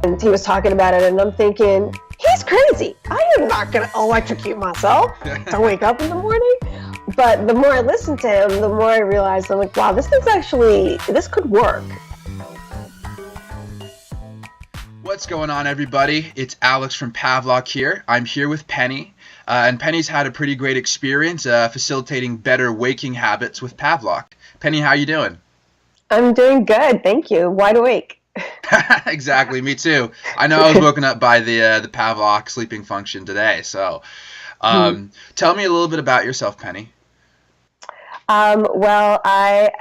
And he was talking about it, and I'm thinking, he's crazy. I am not going to electrocute myself to wake up in the morning. But the more I listened to him, the more I realized, I'm like, wow, this could work. What's going on, everybody? It's Alex from Pavlok here. I'm here with Penny, and Penny's had a pretty great experience facilitating better waking habits with Pavlok. Penny, how you doing? I'm doing good, thank you. Wide awake. Exactly, me too. I know I was woken up by the Pavlok sleeping function today. So, tell me a little bit about yourself, Penny. Well, I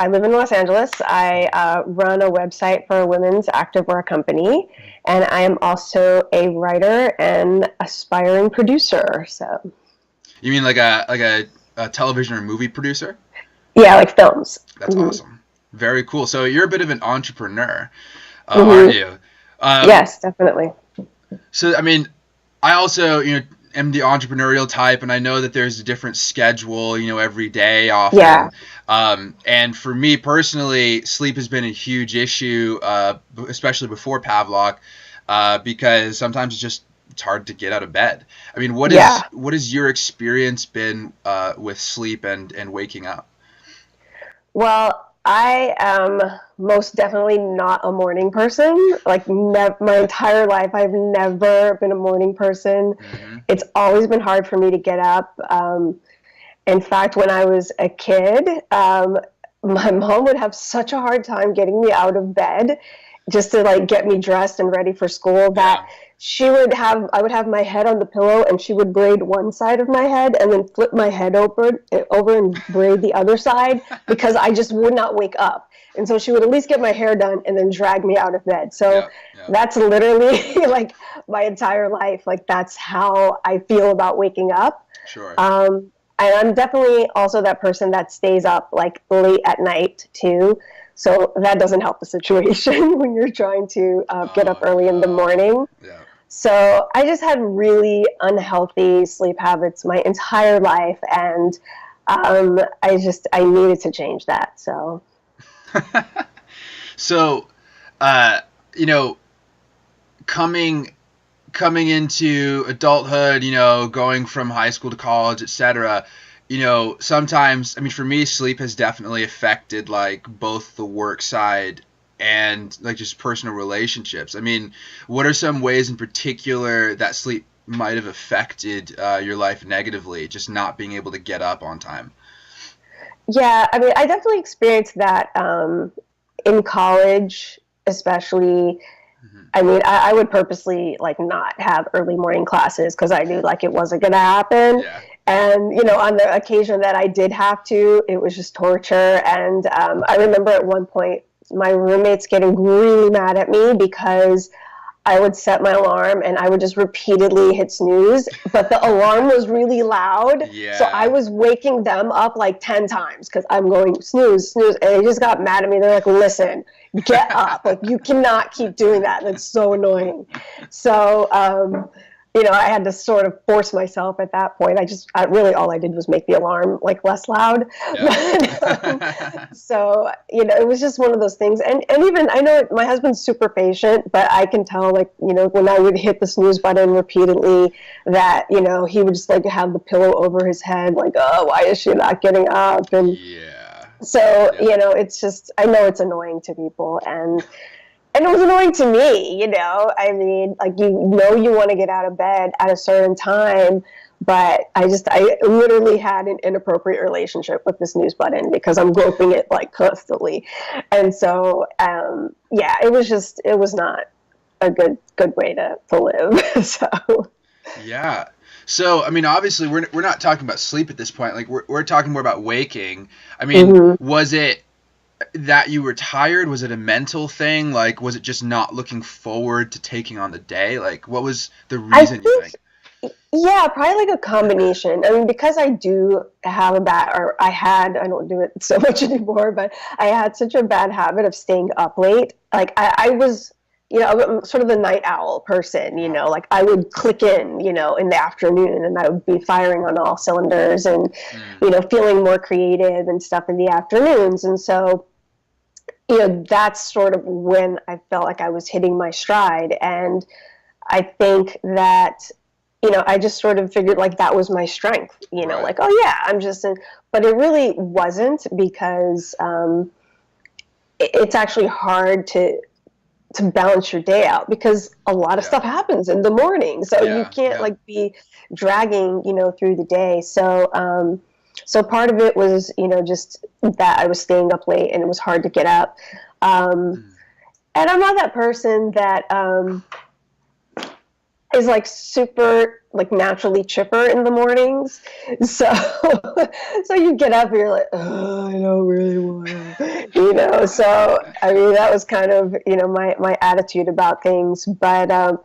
live in Los Angeles. I run a website for a women's activewear company, and I am also a writer and aspiring producer. So, You mean like a television or movie producer? yeah, like films. That's awesome. Very cool. So you're a bit of an entrepreneur, Mm-hmm. aren't you? Yes, definitely. So, I mean, I also, am the entrepreneurial type, and I know that there's a different schedule, every day often. Yeah. And for me personally, sleep has been a huge issue, especially before Pavlok, because sometimes it's hard to get out of bed. I mean, what has your experience been with sleep and waking up? Well, I am most definitely not a morning person. Like my entire life, I've never been a morning person. Mm-hmm. It's always been hard for me to get up. In fact, when I was a kid, my mom would have such a hard time getting me out of bed just to like get me dressed and ready for school that I would have my head on the pillow, and she would braid one side of my head and then flip my head over and braid the other side because I just would not wake up. And so she would at least get my hair done and then drag me out of bed. So that's literally like my entire life. Like that's how I feel about waking up. Sure. And I'm definitely also that person that stays up like late at night too. So that doesn't help the situation when you're trying to get up early in the morning. Yeah. So I just had really unhealthy sleep habits my entire life, and I needed to change that. So. So, coming into adulthood, going from high school to college, etc., sometimes, I mean, for me, sleep has definitely affected like both the work side and like just personal relationships. I mean, what are some ways in particular that sleep might have affected your life negatively, just not being able to get up on time? Yeah, I mean, I definitely experienced that in college, especially. Mm-hmm. I mean, I would purposely like not have early morning classes because I knew like it wasn't going to happen. Yeah. And, on the occasion that I did have to, it was just torture. And I remember at one point, my roommates getting really mad at me because I would set my alarm and I would just repeatedly hit snooze, but the alarm was really loud. Yeah. So I was waking them up like 10 times because I'm going snooze, snooze. And they just got mad at me. They're like, listen, get up. Like, you cannot keep doing that. That's so annoying. So, I had to sort of force myself at that point. Really all I did was make the alarm like less loud. Yeah. So, it was just one of those things. And even, I know my husband's super patient, but I can tell like, when I would hit the snooze button repeatedly that, he would just like have the pillow over his head, like, oh, why is she not getting up? And so, it's just, I know it's annoying to people, and it was annoying to me, I mean, like, you want to get out of bed at a certain time, but I literally had an inappropriate relationship with the snooze button because I'm groping it like constantly. And so, it was not a good way to live. So. Yeah. So, I mean, obviously we're not talking about sleep at this point. Like we're talking more about waking. I mean, Was it that you were tired? Was it a mental thing? Like, was it just not looking forward to taking on the day? Like, what was the reason you think? Yeah, probably like a combination. I mean, because I do have I don't do it so much anymore, but I had such a bad habit of staying up late. Like I was, I'm sort of the night owl person, like I would click in the afternoon, and I would be firing on all cylinders and, feeling more creative and stuff in the afternoons. And so, that's sort of when I felt like I was hitting my stride. And I think that, I just sort of figured like that was my strength, Right. like, oh yeah, but it really wasn't, because it's actually hard to balance your day out, because a lot of stuff happens in the morning. So you can't like be dragging, through the day. So part of it was, just that I was staying up late and it was hard to get up. And I'm not that person that is like super like naturally chipper in the mornings. So so you get up and you're like, oh, I don't really want to, so I mean that was kind of, my attitude about things. But I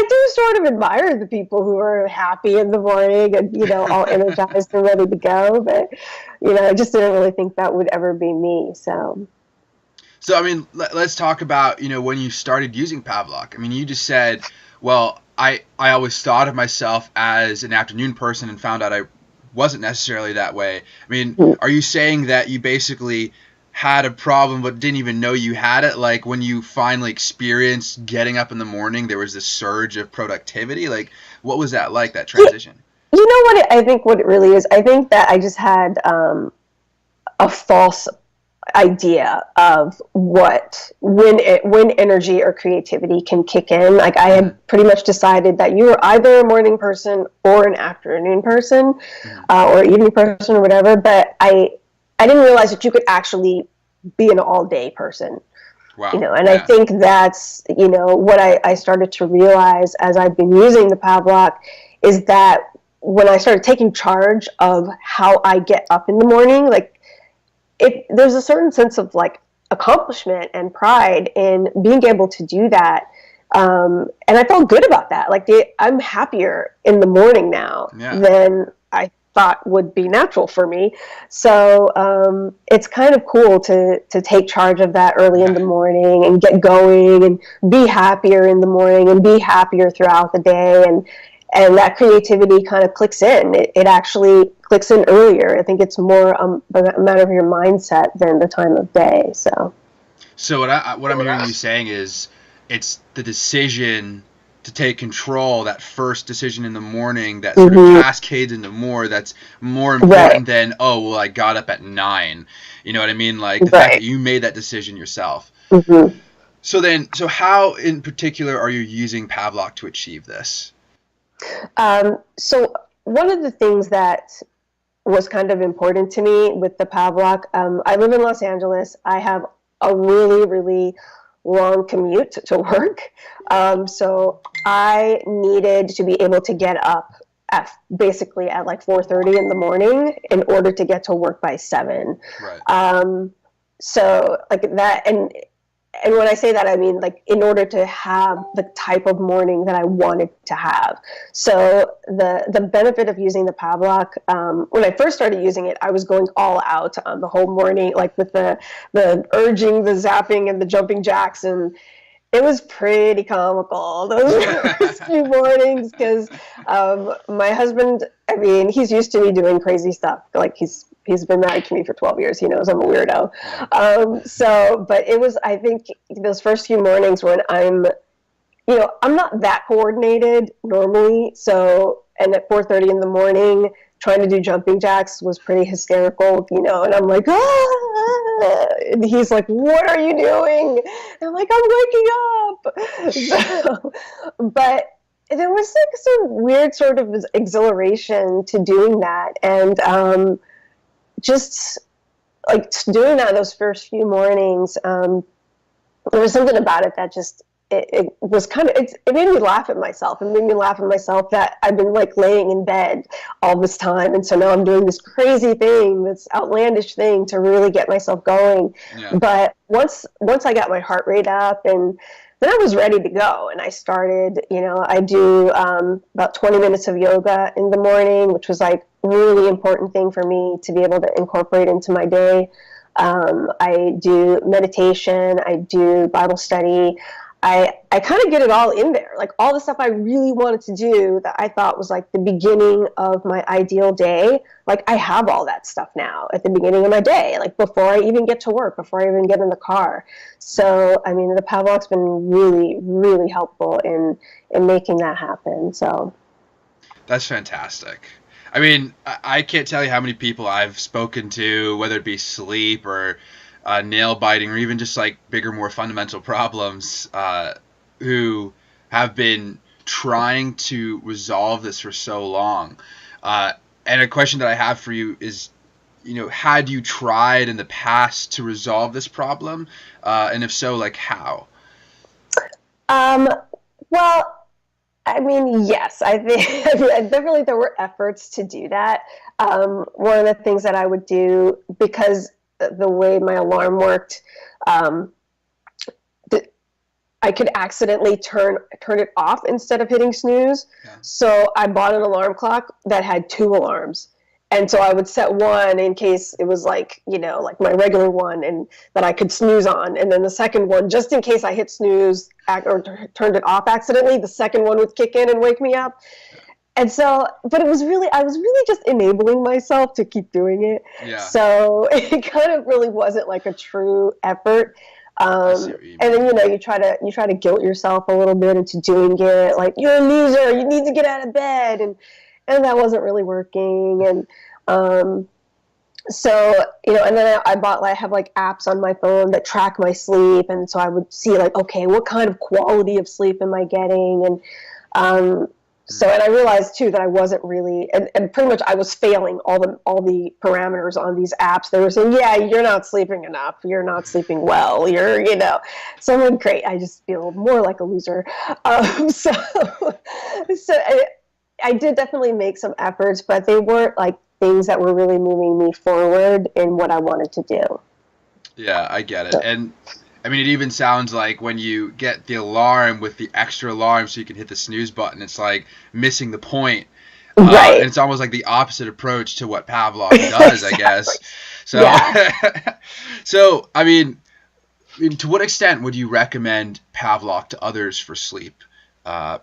do sort of admire the people who are happy in the morning and, all energized and ready to go. But, I just didn't really think that would ever be me. So, I mean, let's talk about, when you started using Pavlok. I mean, you just said, well, I always thought of myself as an afternoon person and found out I wasn't necessarily that way. I mean, are you saying that you basically had a problem but didn't even know you had it? Like when you finally experienced getting up in the morning, there was this surge of productivity? Like, what was that like, that transition? You know what I think what it really is? I think that I just had a false idea of when energy or creativity can kick in. Like I had pretty much decided that you were either a morning person or an afternoon person, or evening person or whatever. But I didn't realize that you could actually be an all day person. Wow. And I think that's, what I started to realize as I've been using the Pavlok is that when I started taking charge of how I get up in the morning, like there's a certain sense of like accomplishment and pride in being able to do that. And I felt good about that. Like I'm happier in the morning now than I thought would be natural for me. So it's kind of cool to take charge of that early in the morning and get going and be happier in the morning and be happier throughout the day. And that creativity kind of clicks in. It actually clicks in earlier. I think it's more a matter of your mindset than the time of day. So what I'm hearing you saying is it's the decision to take control, that first decision in the morning that sort of cascades into more, that's more important than, oh, well, I got up at 9. You know what I mean? Like the fact that you made that decision yourself. So how in particular are you using Pavlok to achieve this? So one of the things that was kind of important to me with the Pavlok, I live in Los Angeles. I have a really, really long commute to work. So I needed to be able to get up basically at like 4:30 in the morning in order to get to work by 7. Right. So like that, and when I say that, I mean like in order to have the type of morning that I wanted to have. So the benefit of using the Pavlok, when I first started using it, I was going all out on the whole morning, like with the urging, the zapping, and the jumping jacks, and it was pretty comical those first few mornings because my husband, I mean, he's used to me doing crazy stuff. Like he's been married to me for 12 years. He knows I'm a weirdo. But it was, I think, those first few mornings when I'm not that coordinated normally. So, and at 4:30 in the morning, trying to do jumping jacks was pretty hysterical, and I'm like, ah! And he's like, what are you doing? And I'm like, I'm waking up. But there was like some weird sort of exhilaration to doing that. And just like doing that those first few mornings, there was something about it that just, it was kind of, it made me laugh at myself. It made me laugh at myself that I've been like laying in bed all this time. And so now I'm doing this crazy thing, this outlandish thing to really get myself going. Yeah. But once I got my heart rate up, and then I was ready to go, and I started, I do about 20 minutes of yoga in the morning, which was like a really important thing for me to be able to incorporate into my day. I do meditation, I do Bible study. I kind of get it all in there. Like all the stuff I really wanted to do that I thought was like the beginning of my ideal day. Like I have all that stuff now at the beginning of my day, like before I even get to work, before I even get in the car. So, I mean, the Pavlok's been really, really helpful in making that happen. So That's fantastic. I mean, I can't tell you how many people I've spoken to, whether it be sleep or nail biting, or even just like bigger, more fundamental problems, who have been trying to resolve this for so long. And a question that I have for you is, had you tried in the past to resolve this problem? And if so, like how? Um, well, I mean, yes, I think definitely there were efforts to do that. One of the things that I would do, because the way my alarm worked, um, I could accidentally turn it off instead of hitting snooze. Yeah. So I bought an alarm clock that had two alarms. And so I would set one in case it was like, like my regular one and that I could snooze on. And then the second one, just in case I hit snooze or turned it off accidentally, the second one would kick in and wake me up. And so, but I was really just enabling myself to keep doing it. Yeah. So it kind of really wasn't like a true effort. And then, you try to guilt yourself a little bit into doing it. Like, you're a loser, you need to get out of bed. And that wasn't really working. And, so, and then I have like apps on my phone that track my sleep. And so I would see like, okay, what kind of quality of sleep am I getting? And, so, and I realized too that I wasn't really, and pretty much I was failing all the parameters on these apps. They were saying, yeah, you're not sleeping enough. You're not sleeping well. So I'm like, great. I just feel more like a loser. So I did definitely make some efforts, but they weren't like things that were really moving me forward in what I wanted to do. Yeah, I get it. And I mean, it even sounds like when you get the alarm with the extra alarm so you can hit the snooze button, it's like missing the point. Right. And it's almost like the opposite approach to what Pavlok does, exactly. I guess. So, yeah. So, I mean, to what extent would you recommend Pavlok to others for sleep,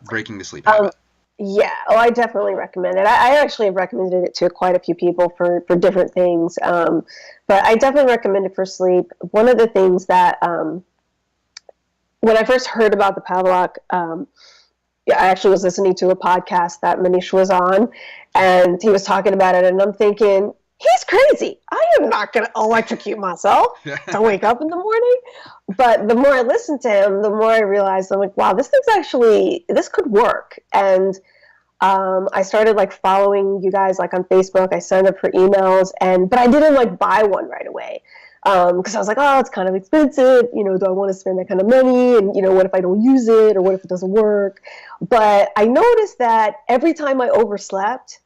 breaking the sleep habit? Yeah, I definitely recommend it. I actually have recommended it to quite a few people for different things. But I definitely recommend it for sleep. One of the things that, when I first heard about the Pavlok, I actually was listening to a podcast that Manish was on, and he was talking about it, and I'm thinking, he's crazy. I am not going to electrocute myself to wake up in the morning. But the more I listened to him, the more I realized, I'm like, wow, this could work. And I started like following you guys like on Facebook. I signed up for emails, but I didn't like buy one right away. Because I was like, oh, it's kind of expensive. Do I want to spend that kind of money? And, what if I don't use it? Or what if it doesn't work? But I noticed that every time I overslept,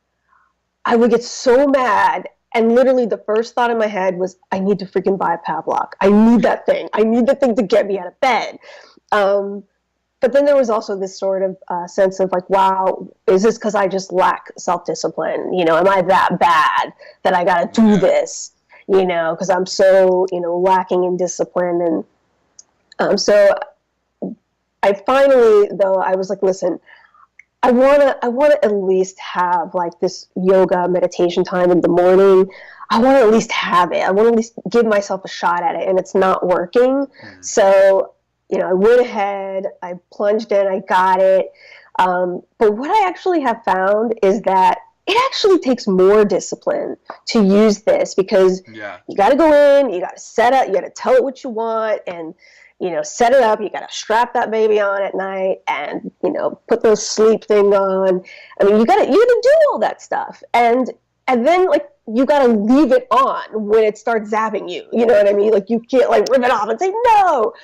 I would get so mad. And literally the first thought in my head was, I need to freaking buy a Pavlok. I need that thing. I need the thing to get me out of bed. But then there was also this sort of sense of like, wow, is this because I just lack self-discipline? Am I that bad that I got to do this? Because I'm so, lacking in discipline. And so I finally, though, I was like, listen, I want to at least have like this yoga meditation time in the morning. I want to at least have it. I want to at least give myself a shot at it, and it's not working. So, I went ahead, I plunged in, I got it. But what I actually have found is that it actually takes more discipline to use this, because you got to go in, you got to set up, you got to tell it what you want, and set it up. You got to strap that baby on at night and, put the sleep thing on. I mean, you got to do all that stuff. And then like, you got to leave it on when it starts zapping you. You know what I mean? Like, you can't like rip it off and say, no,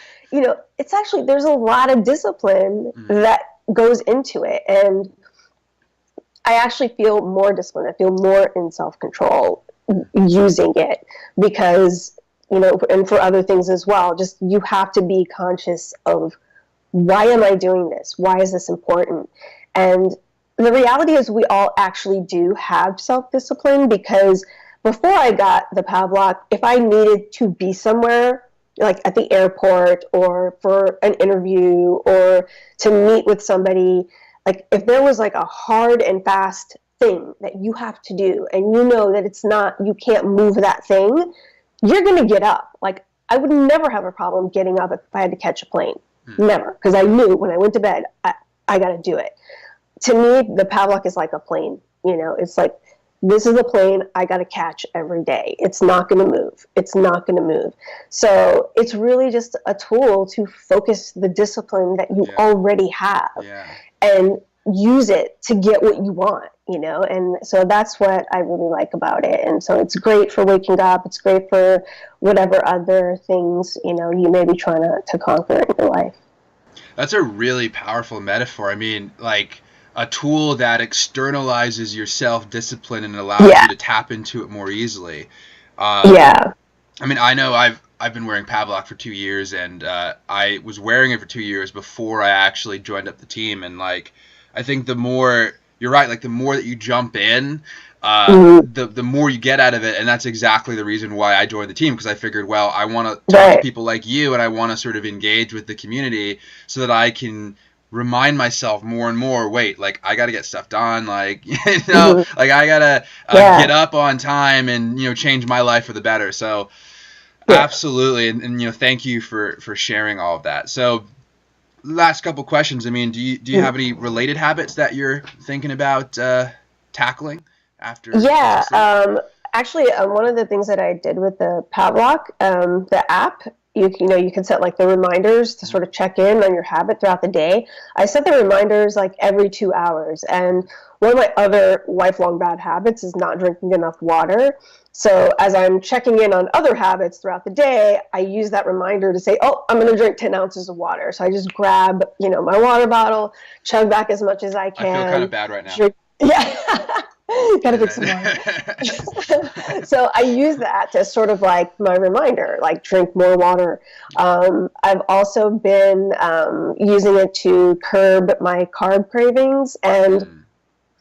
it's actually, there's a lot of discipline that goes into it. And I actually feel more disciplined. I feel more in self-control using it, because and for other things as well, just you have to be conscious of, why am I doing this? Why is this important? And the reality is we all actually do have self-discipline, because before I got the Pavlok, if I needed to be somewhere, like at the airport or for an interview or to meet with somebody, like if there was like a hard and fast thing that you have to do and you know that it's not, you can't move that thing, you're going to get up. Like I would never have a problem getting up if I had to catch a plane. Never. Because I knew when I went to bed, I got to do it. To me, the Pavlok is like a plane. You know, it's like, this is a plane I got to catch every day. It's not going to move. It's not going to move. So it's really just a tool to focus the discipline that you already have and use it to get what you want, you know? And so that's what I really like about it. And so it's great for waking up. It's great for whatever other things, you know, you may be trying to conquer in your life. That's a really powerful metaphor. I mean, like, a tool that externalizes your self-discipline and allows you to tap into it more easily. I mean, I know I've been wearing Pavlok for 2 years, and I was wearing it for 2 years before I actually joined up the team. And like, I think the more, you're right, like the more that you jump in, the more you get out of it. And that's exactly the reason why I joined the team, because I figured, well, I want to talk to people like you, and I want to sort of engage with the community so that I can remind myself more and more, wait, like I got to get stuff done, like, you know, like I got to get up on time and, you know, change my life for the better. So absolutely. And, you know, thank you for sharing all of that. So last couple questions. I mean, do you have any related habits that you're thinking about tackling after? Actually, one of the things that I did with the Pavlok, the app, you know, you can set like the reminders to sort of check in on your habit throughout the day. I set the reminders like every 2 hours. And one of my other lifelong bad habits is not drinking enough water. So as I'm checking in on other habits throughout the day, I use that reminder to say, oh, I'm going to drink 10 ounces of water. So I just grab, you know, my water bottle, chug back as much as I can. I feel kind of bad right now. Gotta drink some water. So I use that as sort of like my reminder, like drink more water. I've also been using it to curb my carb cravings. And,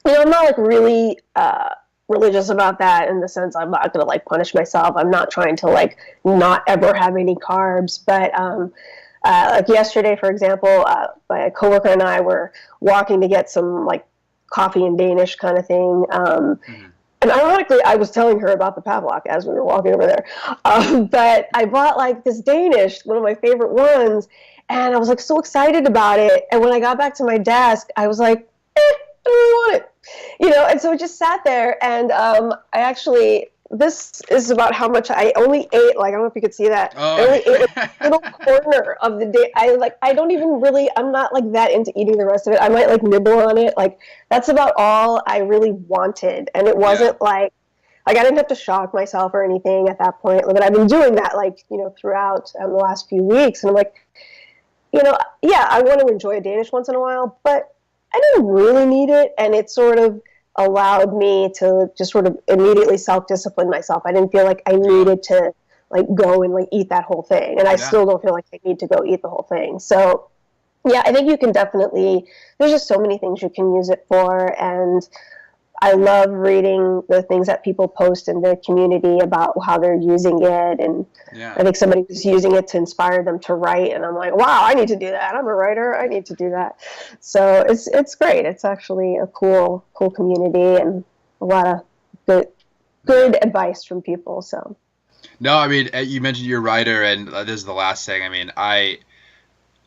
you know, I'm not like really religious about that in the sense I'm not going to like punish myself. I'm not trying to like not ever have any carbs. But like yesterday, for example, my coworker and I were walking to get some like coffee and Danish kind of thing. And ironically, I was telling her about the Pavlok as we were walking over there. But I bought like this Danish, one of my favorite ones, and I was like so excited about it. And when I got back to my desk, I was like, I don't really want it. You know, and so it just sat there. And I actually, this is about how much I only ate, like, I don't know if you could see that. I only ate like a little corner of the day. I don't even really, I'm not like that into eating the rest of it. I might like nibble on it. Like, that's about all I really wanted. And it wasn't like I didn't have to shock myself or anything at that point. But I've been doing that, like, you know, throughout the last few weeks. And I'm like, you know, yeah, I want to enjoy a Danish once in a while, but I didn't really need it. And it sort of allowed me to just sort of immediately self-discipline myself. I didn't feel like I needed to like go and like eat that whole thing. And I still don't feel like I need to go eat the whole thing. So yeah, I think you can definitely, there's just so many things you can use it for. And I love reading the things that people post in their community about how they're using it. And I think somebody was using it to inspire them to write. And I'm like, wow, I need to do that. I'm a writer. I need to do that. So it's great. It's actually a cool community and a lot of good advice from people. So. No, I mean, you mentioned you're a writer, and this is the last thing. I mean,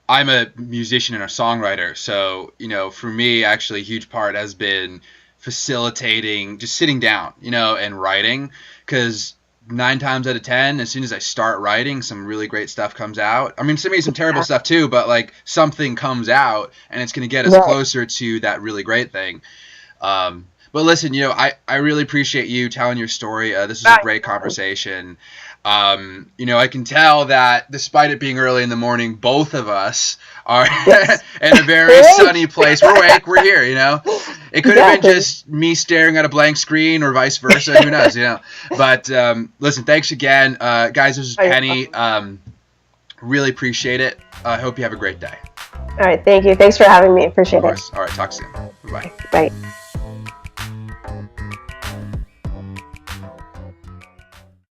I'm a musician and a songwriter. So, you know, for me, actually, a huge part has been facilitating, just sitting down, you know, and writing, because 9 times out of 10, as soon as I start writing, some really great stuff comes out. I mean, some terrible stuff too, but like something comes out and it's going to get us closer to that really great thing. But listen, you know, I really appreciate you telling your story. This is a great conversation. You know, I can tell that despite it being early in the morning, both of us are in a very sunny place. We're awake. We're here, you know. It could have been just me staring at a blank screen or vice versa. Who knows, you know. But listen, thanks again. Guys, this is Penny. Really appreciate it. I hope you have a great day. All right. Thank you. Thanks for having me. Appreciate it. All right. Talk soon. Bye. Bye.